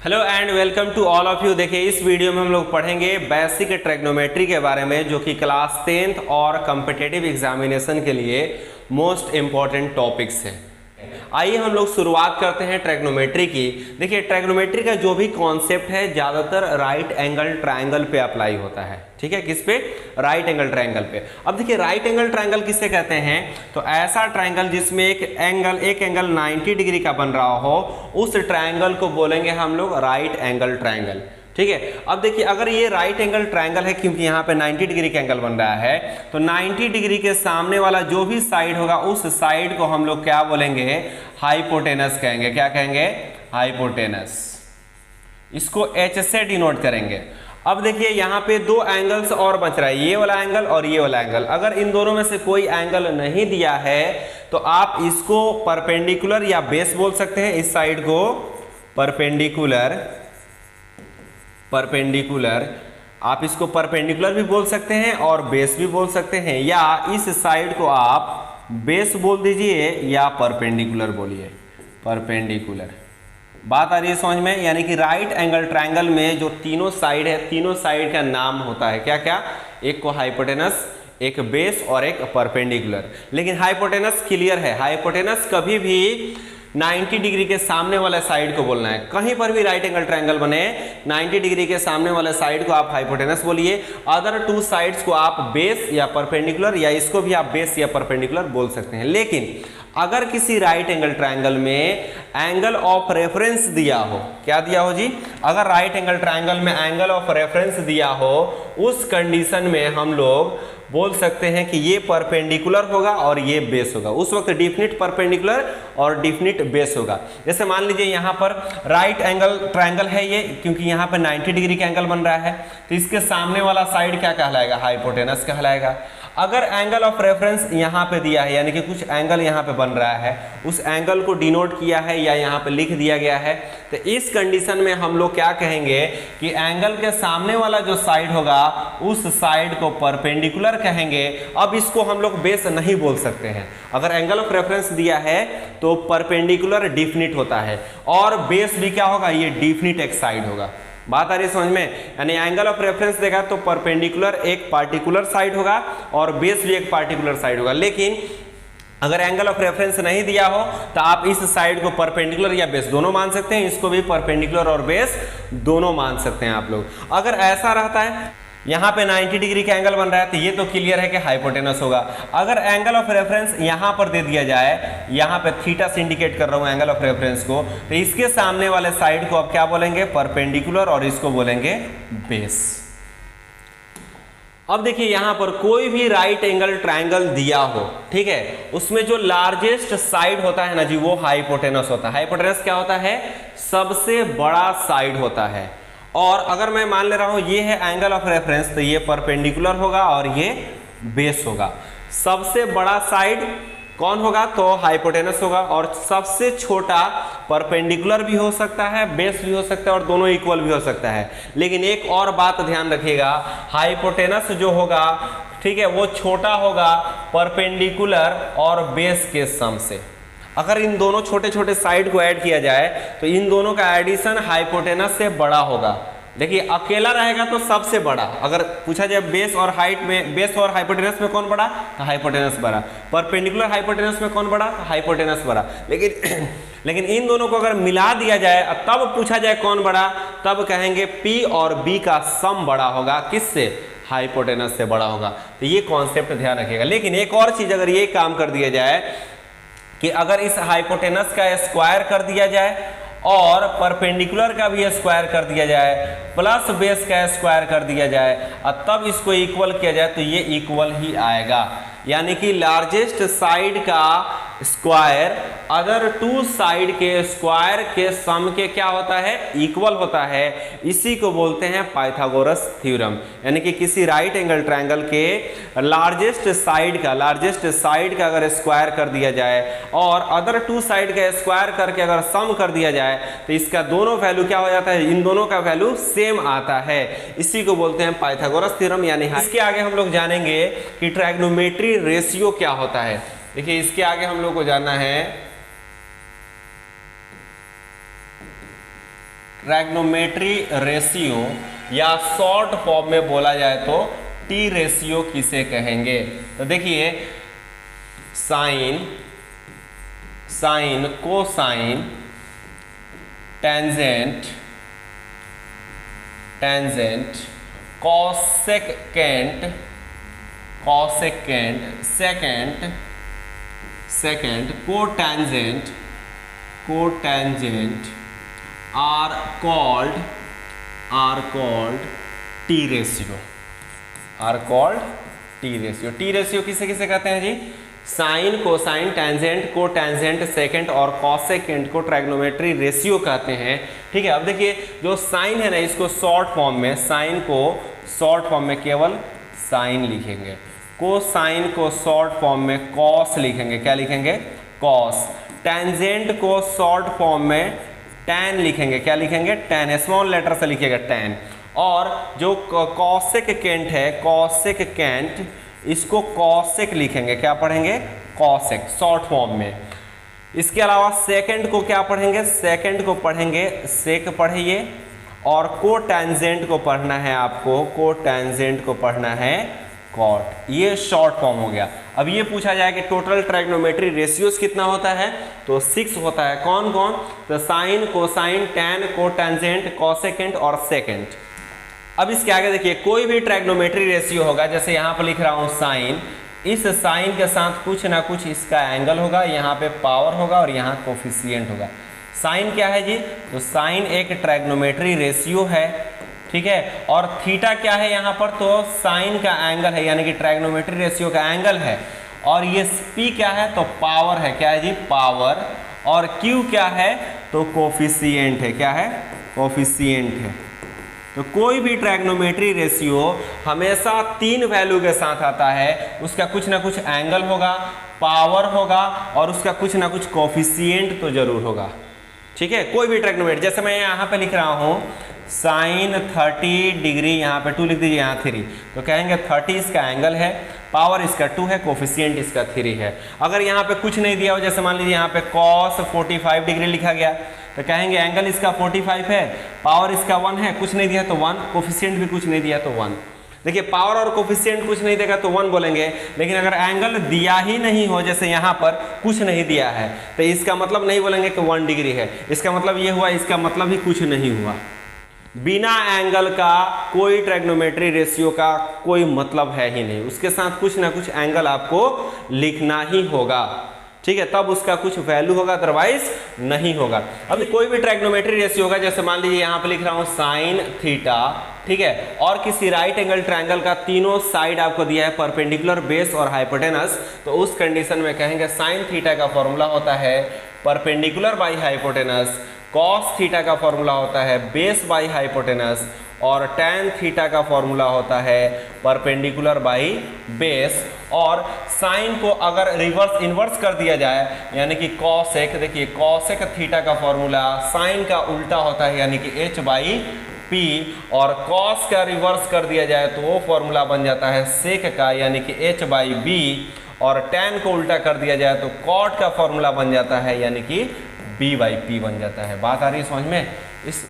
Hello and welcome to all of you. देखिए इस video में हम लोग पढ़ेंगे बेसिक ट्रिग्नोमेट्री के बारे में, जो कि क्लास 10th और कॉम्पिटिटिव एग्जामिनेशन के लिए मोस्ट इंपॉर्टेंट टॉपिक्स हैं। आइए हम लोग शुरुआत करते हैं ट्रिग्नोमेट्री की। देखिए ट्रिग्नोमेट्री का जो भी कॉन्सेप्ट है ज़्यादातर राइट एंगल ट्रायंगल पे अप्लाई होता है। ठीक है, किस पे? राइट एंगल ट्रायंगल पे। अब देखिए राइट एंगल ट्रायंगल किसे कहते हैं? तो ऐसा ट्रायंगल जिसमें एक एंगल 90 डिग्री का बन रहा हो, उस ट्रायंगल को बोलेंगे हम लोग राइट एंगल ट्रायंगल। ठीक है, अब देखिए अगर ये राइट एंगल ट्रायंगल है, क्योंकि यहाँ पे 90 डिग्री का एंगल बन रहा है, तो 90 डिग्री के सामने वाला जो भी साइड होगा उस साइड को हम लोग क्या बोलेंगे? हाइपोटेनस कहेंगे। क्या कहेंगे? हाइपोटेनस। इसको H से डिनोट करेंगे। अब देखिए यहाँ पे दो एंगल्स और बच रहा है, ये वाला एंगल और ये वाला एंगल। अगर इन दोनों में से कोई एंगल नहीं दिया है तो आप इसको परपेंडिकुलर या बेस बोल सकते हैं। इस साइड को परपेंडिकुलर आप इसको परपेंडिकुलर भी बोल सकते हैं और बेस भी बोल सकते हैं, या इस साइड को आप बेस बोल दीजिए या परपेंडिकुलर बोलिए। परपेंडिकुलर। बात आ रही है समझ में? यानी कि राइट एंगल ट्रायंगल में जो तीनों साइड है, तीनों साइड का नाम होता है क्या क्या? एक को हाइपोटेनस, एक बेस और एक परपेंडिकुलर। लेकिन हाइपोटेनस क्लियर है, हाइपोटेनस कभी भी 90 डिग्री के सामने वाले साइड को बोलना है। कहीं पर भी राइट एंगल ट्रायंगल बने 90 डिग्री के सामने वाले साइड को आप हाइपोटेनस बोलिए, अदर टू साइड्स को आप बेस या परपेंडिकुलर, या इसको भी आप बेस या परपेंडिकुलर बोल सकते हैं। लेकिन अगर किसी राइट एंगल ट्रायंगल में एंगल ऑफ रेफरेंस दिया हो, क्या दिया हो जी? अगर राइट एंगल ट्रायंगल में एंगल ऑफ रेफरेंस दिया हो, उस कंडीशन में हम लोग बोल सकते हैं कि ये परपेंडिकुलर होगा और ये बेस होगा। उस वक्त डिफिनिट परपेंडिकुलर और डिफिनिट बेस होगा। जैसे मान लीजिए यहाँ पर राइट एंगल ट्रायंगल है ये, क्योंकि यहाँ पर 90 डिग्री का एंगल बन रहा है, तो इसके सामने वाला साइड क्या कहलाएगा? हाइपोटेनस कहलाएगा। अगर एंगल ऑफ रेफरेंस यहाँ पे दिया है, यानी कि कुछ एंगल यहाँ पे बन रहा है, उस एंगल को डिनोट किया है या यहाँ पे लिख दिया गया है, तो इस कंडीशन में हम लोग क्या कहेंगे कि एंगल के सामने वाला जो साइड होगा उस साइड को परपेंडिकुलर कहेंगे। अब इसको हम लोग बेस नहीं बोल सकते हैं। अगर एंगल ऑफ रेफरेंस दिया है तो परपेंडिकुलर डिफिनिट होता है, और बेस भी क्या होगा? ये डिफिनिट एक साइड होगा। बात आ रही है समझ में? यानी एंगल ऑफ रेफरेंस देगा तो परपेंडिकुलर एक पार्टिकुलर साइड होगा और बेस भी एक पार्टिकुलर साइड होगा। लेकिन अगर एंगल ऑफ रेफरेंस नहीं दिया हो तो आप इस साइड को परपेंडिकुलर या बेस दोनों मान सकते हैं, इसको भी परपेंडिकुलर और बेस दोनों मान सकते हैं आप लोग। अगर ऐसा रहता है यहाँ पे 90 डिग्री का एंगल बन रहा है, तो ये तो क्लियर है कि हाइपोटेनस होगा। अगर एंगल ऑफ रेफरेंस यहाँ पर दे दिया जाए, यहाँ पे थीटा से इंडिकेट कर रहा हूँ एंगल ऑफ रेफरेंस को, तो इसके सामने वाले साइड को अब क्या बोलेंगे? परपेंडिकुलर, और इसको बोलेंगे बेस। अब देखिए यहाँ पर कोई भी राइट एंगल ट्रायंगल दिया हो, ठीक है, उसमें जो लार्जेस्ट साइड होता है ना जी, वो हाइपोटेनस होता है। हाइपोटेनस क्या होता है? सबसे बड़ा साइड होता है। और अगर मैं मान ले रहा हूं ये है एंगल ऑफ रेफरेंस, तो ये परपेंडिकुलर होगा और ये बेस होगा। सबसे बड़ा साइड कौन होगा? तो हाइपोटेनस होगा। और सबसे छोटा परपेंडिकुलर भी हो सकता है, बेस भी हो सकता है, और दोनों इक्वल भी हो सकता है। लेकिन एक और बात ध्यान रखिएगा, हाइपोटेनस जो होगा, ठीक है, वो छोटा होगा परपेंडिकुलर और बेस के सम से। अगर इन दोनों छोटे छोटे साइड को ऐड किया जाए तो इन दोनों का एडिशन हाइपोटेनस से बड़ा होगा। देखिए अकेला रहेगा तो सबसे बड़ा। अगर पूछा जाए बेस और हाइट में, बेस और हाइपोटेनस में कौन बड़ा? तो हाइपोटेनस बड़ा। परपेंडिकुलर हाइपोटेनस में कौन बड़ा? तो हाइपोटेनस बड़ा। लेकिन इन दोनों को अगर मिला दिया जाए तब पूछा जाए कौन बड़ा, तब कहेंगे P और B का सम बड़ा होगा। किससे? हाइपोटेनस से बड़ा होगा। तो ये कॉन्सेप्ट ध्यान रखिएगा। लेकिन एक और चीज, अगर ये काम कर दिया जाए कि अगर इस हाइपोटेनस का स्क्वायर कर दिया जाए और परपेंडिकुलर का भी स्क्वायर कर दिया जाए प्लस बेस का स्क्वायर कर दिया जाए और तब इसको इक्वल किया जाए, तो ये इक्वल ही आएगा। यानी कि लार्जेस्ट साइड का स्क्वायर अदर टू साइड के स्क्वायर के सम के क्या होता है? इक्वल होता है। इसी को बोलते हैं पाइथागोरस थ्योरम। यानी कि किसी राइट एंगल ट्रायंगल के लार्जेस्ट साइड का अगर स्क्वायर कर दिया जाए और अदर टू साइड का स्क्वायर करके अगर सम कर दिया जाए, तो इसका दोनों वैल्यू क्या हो जाता है? इन दोनों का वैल्यू सेम आता है। इसी को बोलते हैं पाइथागोरस थ्योरम। यानी इसके आगे हम लोग जानेंगे कि ट्रायग्नोमेट्री रेशियो क्या होता है। देखिए इसके आगे हम लोग को जानना है ट्रैग्नोमेट्री रेशियो या शॉर्ट फॉर्म में बोला जाए तो टी रेशियो किसे कहेंगे? तो देखिए sine, sine, cosine, tangent, tangent, cosecant, cosecant, secant, second, cotangent, cotangent are called T ratio, are called T ratio. T ratio किसे किसे कहते हैं जी? Sine, cosine, tangent, cotangent, secant और कॉसेकेंट को ट्रैग्नोमेट्री रेशियो कहते हैं। ठीक है, अब देखिए जो साइन है ना, इसको शॉर्ट फॉर्म में, साइन को शॉर्ट फॉर्म में केवल साइन लिखेंगे, कोसाइन को शॉर्ट फॉर्म में कॉस लिखेंगे। क्या लिखेंगे? कॉस। टेंजेंट को शॉर्ट फॉर्म में टैन लिखेंगे। क्या लिखेंगे? टैन, स्मॉल लेटर से लिखिएगा टैन। और जो कॉसेकेंट है, कॉसेकेंट, इसको कॉसेक लिखेंगे। क्या पढ़ेंगे? कॉसेक, शॉर्ट फॉर्म में। इसके अलावा सेकंड को क्या पढ़ेंगे? सेकंड को पढ़ेंगे सेक पढ़िए। और कोटेंजेंट को पढ़ना है आपको, कोटेंजेंट को पढ़ना है कॉट। ये शॉर्ट फॉर्म हो गया। अब ये पूछा जाए कि टोटल ट्रैग्नोमेट्री रेशियोज कितना होता है, तो 6 होता है। कौन कौन? तो साइन, कोसाइन, टैन, कोटेंजेंट, कॉसेकेंट और सेकेंट। अब इसके आगे देखिए, कोई भी ट्रैग्नोमेट्री रेशियो होगा, जैसे यहाँ पर लिख रहा हूँ साइन, इस साइन के साथ कुछ ना कुछ इसका एंगल होगा, यहाँ पे पावर होगा और यहाँ कोफिशिएंट होगा। साइन क्या है जी? तो साइन एक ट्रैग्नोमेट्री रेशियो है। ठीक है, और थीटा क्या है यहाँ पर? तो साइन का एंगल है, यानी कि ट्रैग्नोमेट्री रेशियो का एंगल है। और ये पी क्या है? तो पावर है। क्या है जी? पावर। और क्यू क्या है? तो कोफिशिएंट है। क्या है? कोफिशिएंट है। तो कोई भी ट्रैग्नोमेट्री रेशियो हमेशा 3 वैल्यू के साथ आता है। उसका कुछ ना कुछ एंगल होगा, पावर होगा और उसका कुछ ना कुछ कोफिशिएंट तो जरूर होगा। ठीक है, कोई भी ट्रैग्नोमेट्री, जैसे मैं यहाँ पे लिख रहा हूँ साइन 30 डिग्री, यहाँ पे 2 लिख दीजिए, यहाँ 3, तो कहेंगे 30 इसका एंगल है, पावर इसका 2 है, कोफिशिएंट इसका 3 है। अगर यहाँ पे कुछ नहीं दिया हो, जैसे मान लीजिए यहाँ पे कॉस 45 डिग्री लिखा गया, तो कहेंगे एंगल इसका 45 है, पावर इसका 1 है, कुछ नहीं दिया तो 1, कोफिशिएंट भी कुछ नहीं दिया तो 1। देखिए पावर और कोफिशिएंट कुछ नहीं देगा तो 1 बोलेंगे, लेकिन अगर एंगल दिया ही नहीं हो, जैसे यहाँ पर कुछ नहीं दिया है, तो इसका मतलब नहीं बोलेंगे कि 1 डिग्री है। इसका मतलब ये हुआ, इसका मतलब ही कुछ नहीं हुआ। बिना एंगल का कोई ट्रैग्नोमेट्री रेशियो का कोई मतलब है ही नहीं, उसके साथ कुछ ना कुछ एंगल आपको लिखना ही होगा। ठीक है, तब उसका कुछ वैल्यू होगा, अदरवाइज नहीं होगा। अब कोई भी ट्रैग्नोमेट्री रेशियो होगा, जैसे मान लीजिए यहाँ पे लिख रहा हूँ साइन थीटा, ठीक है, और किसी राइट एंगल ट्रायंगल का तीनों साइड आपको दिया है परपेंडिकुलर, बेस और हाइपोटेनस, तो उस कंडीशन में कहेंगे साइन थीटा का फॉर्मूला होता है perpendicular by hypotenuse, cos theta का फॉर्मूला होता है बेस बाई हाइपोटेनस, और टैन थीटा का फॉर्मूला होता है परपेंडिकुलर बाई बेस। और साइन को अगर रिवर्स इन्वर्स कर दिया जाए, यानी कि कॉसेक, देखिए कॉसेक थीटा का फॉर्मूला साइन का उल्टा होता है, यानी कि h बाई पी, और कॉस का रिवर्स कर दिया जाए तो वो फॉर्मूला बन जाता है सेक का, यानी कि h बाई बी, और टैन को उल्टा कर दिया जाए तो कॉट का फॉर्मूला बन जाता है, यानी कि b बाई पी बन जाता है। बात आ रही है समझ में? इस